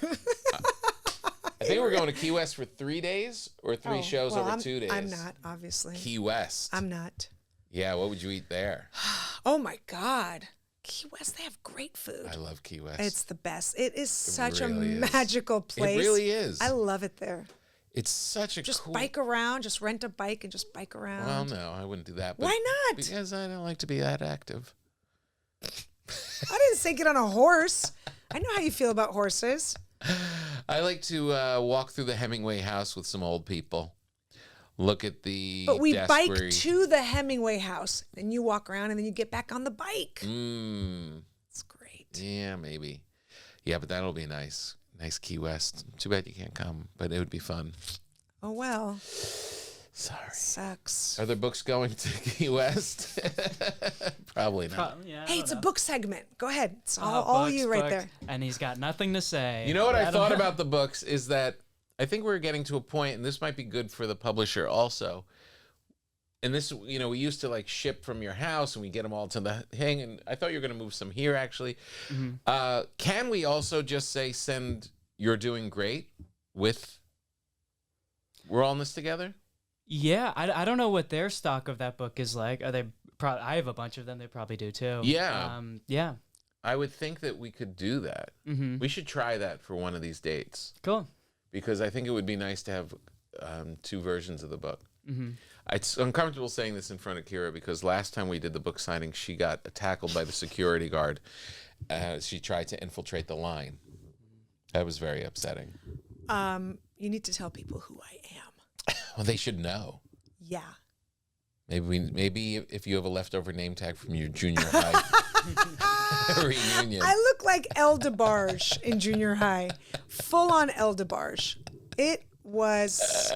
I think we're going to Key West for 3 days or three shows well, over 2 days. I'm not, obviously. Key West. I'm not. Yeah, what would you eat there? Oh, my God. Key West, they have great food. I love Key West. It's the best. It is such really a is. magical place. It really is. I love it there. It's such a Just cool... bike around, just rent a bike and just bike around. Well, no, I wouldn't do that. But Why not? Because I don't like to be that active. I didn't say get on a horse. I know how you feel about horses. I like to walk through the Hemingway house with some old people. Look at the But we desk bike where he- to the Hemingway house. Then you walk around and then you get back on the bike. Mm, It's great. yeah, maybe. Yeah, but that'll be nice. Nice Key West. Too bad you can't come, but it would be fun. Oh, well. Sorry. Sucks. Are there books going to Key West? Probably not. Yeah, I Hey, don't it's a know. book segment. Go ahead. It's Oh, all books, you right books. there. And he's got nothing to say. You know what I don't thought know. about the books is that I think we're getting to a point, and this might be good for the publisher also. And this, we used to like ship from your house and we get them all to the thing. And I thought you were going to move some here actually. Mm-hmm. Can we also just say, send You're Doing Great with We're All in This Together? Yeah, I don't know what their stock of that book is like. Are they? I have a bunch of them. They probably do too. Yeah. Yeah. I would think that we could do that. Mm-hmm. We should try that for one of these dates Cool. because I think it would be nice to have two versions of the book. Mm-hmm. It's uncomfortable saying this in front of Kira because last time we did the book signing, she got tackled by the security guard. She tried to infiltrate the line. That was very upsetting. You need to tell people who I am. Well, they should know. Yeah. Maybe if you have a leftover name tag from your junior high reunion. I look like El DeBarge in junior high. Full on El DeBarge. It was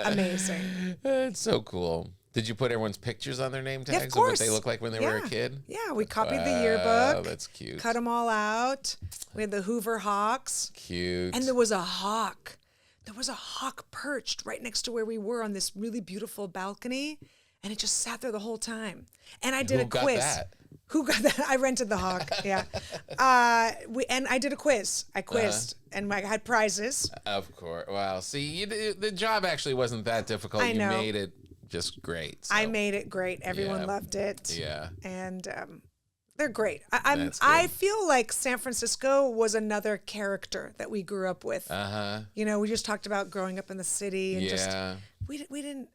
amazing. It's so cool. Did you put everyone's pictures on their name Yeah, tags of of what course. they look like when they were a Yeah. kid? Yeah, we copied the Oh, yearbook. that's cute. Cut them all out. We had the Hoover Hawks. Cute. And there was a hawk. There was a hawk perched right next to where we were on this really beautiful balcony. And it just sat there the whole time. And I did Who a got quiz. that? Who got that? I rented the hawk. Yeah. And I did a quiz. I quizzed. And I had prizes. Of course. Well, see, the job actually wasn't that difficult. I You know. made it just great. So. I made it great. Everyone Yeah. loved it. Yeah. And they're great. That's I good. feel like San Francisco was another character that we grew up with. Uh-huh. We just talked about growing up in the city and just Yeah. we didn't,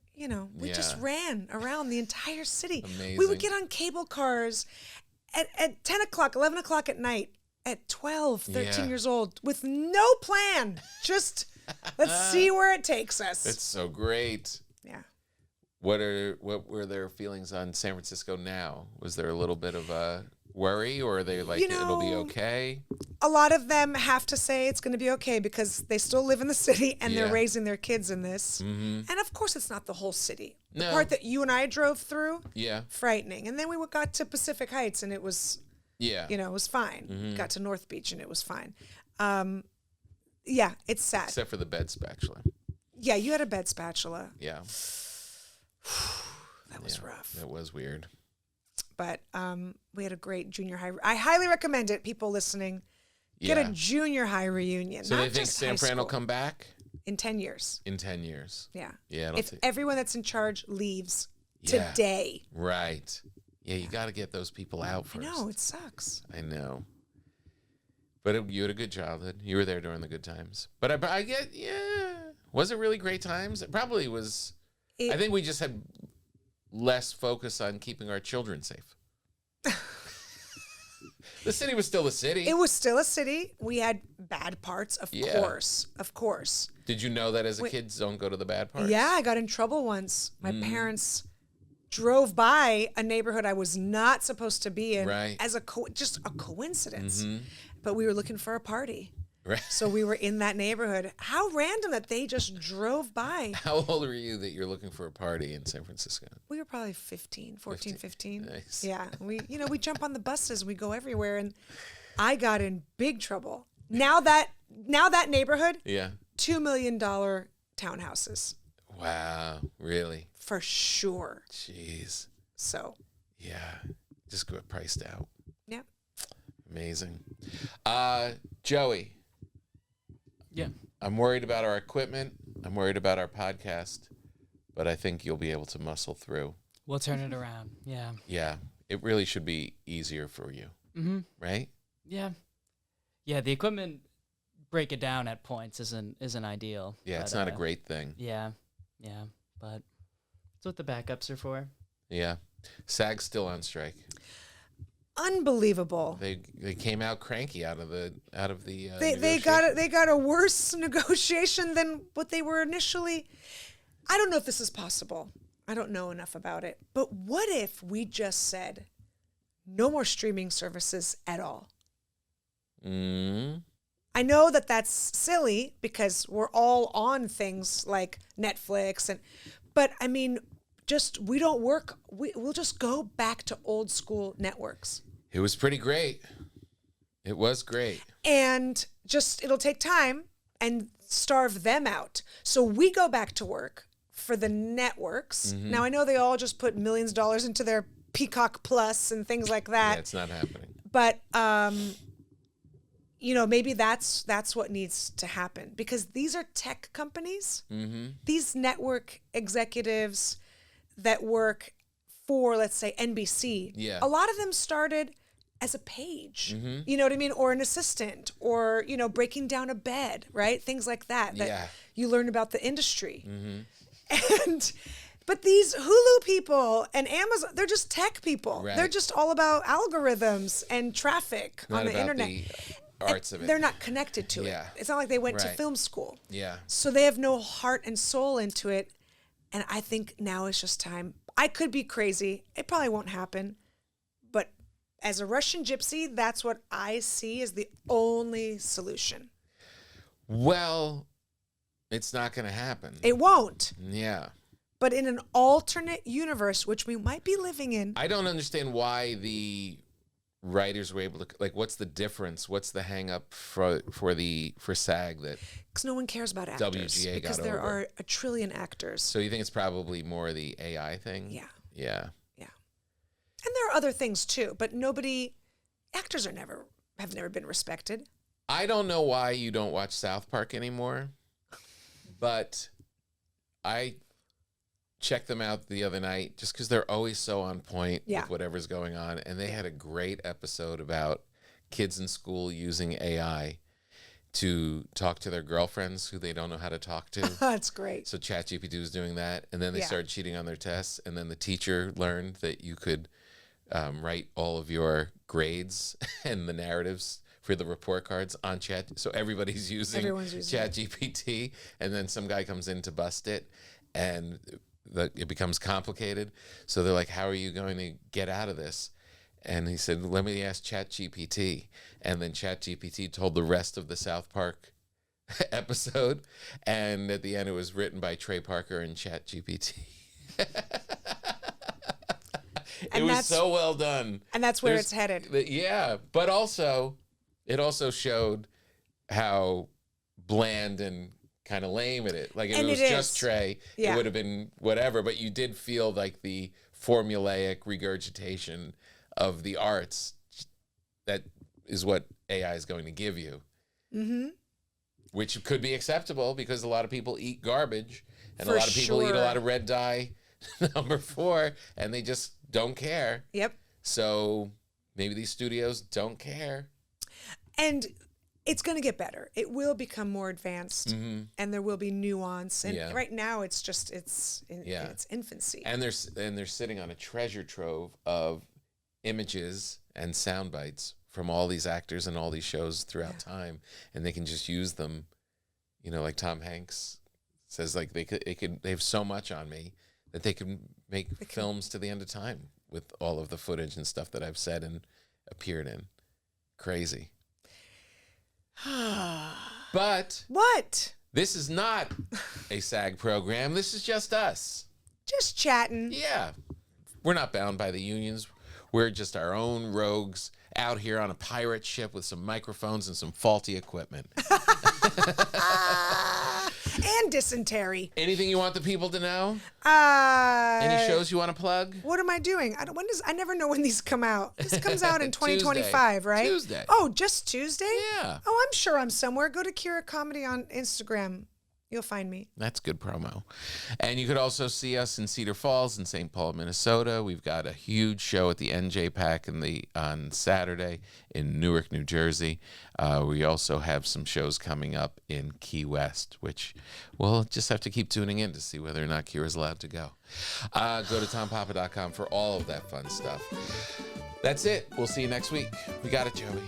we just Yeah. ran around the entire city. We Amazing. would get on cable cars at 10 o'clock, 11 o'clock at night at 12, 13 Yeah. years old with no plan. Just Let's see where it takes us. It's so great. Yeah. What were their feelings on San Francisco now? Was there a little bit of a worry, or are they like, it'll be okay? A lot of them have to say it's going to be okay because they still live in the city and they're Yeah. raising their kids in this. Mm-hmm. And of course, it's not the whole city. The No. part that you and I drove through, Yeah. frightening. And then we got to Pacific Heights and it was, Yeah. it was fine. Mm-hmm. Got to North Beach and it was fine. Yeah, it's sad. Except for the bed spatula. Yeah, you had a bed spatula. Yeah. That was rough. That was weird. But we had a great junior high. I highly recommend it. People listening, get Yeah. a junior high reunion. So not they think just San high Fran will school. come back In 10 years. in 10 years. Yeah. Yeah. If everyone that's in charge leaves Yeah. today. Right. Yeah, you got to get those people out first. I know, it sucks. I know. But you had a good childhood. You were there during the good times. But I get, yeah. Was it really great times? It probably was. I think we just had less focus on keeping our children safe. The city was still a city. It was still a city. We had bad parts, of Yeah. course. Of course. Did you know that as a kid, don't go to the bad parts? Yeah, I got in trouble once. My parents drove by a neighborhood I was not supposed to be in Right. as just a coincidence. But we were looking for a party. Right. So we were in that neighborhood. How random that they just drove by. How old were you that you're looking for a party in San Francisco? We were probably 14, 15. Nice. Yeah. We jump on the buses, we go everywhere, and I got in big trouble. Now that neighborhood, Yeah. $2 million townhouses. Wow. Really? For sure. Jeez. So, Yeah. Just got priced out. yeah. Amazing. Joey, Yeah. I'm worried about our equipment. I'm worried about our podcast, but I think you'll be able to muscle through. We'll turn it around. Yeah. Yeah. It really should be easier for you. Mm-hmm. Right? Yeah. Yeah. The equipment, break it down at points isn't ideal. Yeah. but, It's not a great thing. Yeah. Yeah. But that's what the backups are for. Yeah. SAG's still on strike. Unbelievable. They came out cranky out of the They got a worse negotiation than what they were initially. I don't know if this is possible. I don't know enough about it. But what if we just said no more streaming services at all? I know that that's silly because we're all on things like Netflix but I mean, we don't work. We'll just go back to old school networks. It was pretty great. It was great. And it'll take time and starve them out. So we go back to work for the networks. Now I know they all just put millions of dollars into their Peacock Plus and things like that. Yeah, it's not happening. But maybe that's what needs to happen because these are tech companies. These network executives that work for, let's say, NBC. Yeah. A lot of them started as a page, you know what I mean? Or an assistant or, breaking down a bed, right? Things like that Yeah. you learn about the industry. But these Hulu people and Amazon, they're just tech people. Right. They're just all about algorithms and traffic Not on the about internet. the arts of it. They're not connected to Yeah. it. It's not like they went to Right. film school. Yeah. So they have no heart and soul into it. And I think now is just time. I could be crazy. It probably won't happen. But as a Russian gypsy, that's what I see as the only solution. Well, it's not going to happen. It won't. Yeah. But in an alternate universe, which we might be living in, I don't understand why the writers were able to, like, what's the difference? What's the hang up for SAG that, because no one cares about actors. WGA because got there over. are a trillion actors. so you think it's probably more the AI thing? Yeah. Yeah. And there are other things too, but actors have never been respected. I don't know why you don't watch South Park anymore, but I checked them out the other night just because they're always so on point Yeah. with whatever's going on. And they had a great episode about kids in school using AI to talk to their girlfriends who they don't know how to talk to. That's great. So ChatGPT was doing that, and then they Yeah. started cheating on their tests, and then the teacher learned that you could write all of your grades and the narratives for the report cards on Chat. So everybody's using Everyone's using Chat GPT, and then some guy comes in to bust it, and it becomes complicated. So they're like, how are you going to get out of this? And he said, let me ask Chat GPT. And then Chat GPT told the rest of the South Park episode. And at the end, it was written by Trey Parker and Chat GPT. It was so well done. And that's where it's headed. Yeah. But also, it also showed how bland and kind of lame it is. Like, if it was just Trey, it would have been whatever. But you did feel like the formulaic regurgitation of the arts that is what AI is going to give you. Mm-hmm. Which could be acceptable because a lot of people eat garbage and a lot of people eat a lot of red dye number 4 and they just don't care. Yep. So maybe these studios don't care. And it's going to get better. It will become more advanced, and there will be nuance. And right now, it's just it's infancy. And they're sitting on a treasure trove of images and sound bites from all these actors and all these shows throughout time, and they can just use them. You know, like Tom Hanks says, like they have so much on me that they can make films to the end of time with all of the footage and stuff that I've said and appeared in. Crazy. But what? This is not a SAG program. This is just us. Just chatting. Yeah. We're not bound by the unions. We're just our own rogues out here on a pirate ship with some microphones and some faulty equipment. And dysentery. Anything you want the people to know? Any shows you want to plug? What am I doing? I never know when these come out. This comes out in 2025, right? Tuesday. Oh, just Tuesday? Yeah. Oh, I'm sure I'm somewhere. Go to Kira Comedy on Instagram. You'll find me. That's good promo. And you could also see us in Cedar Falls and St. Paul, Minnesota. We've got a huge show at the NJ Pack on Saturday in Newark, New Jersey. We also have some shows coming up in Key West, which we'll just have to keep tuning in to see whether or not Kira's allowed to go. Go to tompapa.com for all of that fun stuff. That's it. We'll see you next week. We got it, Joey.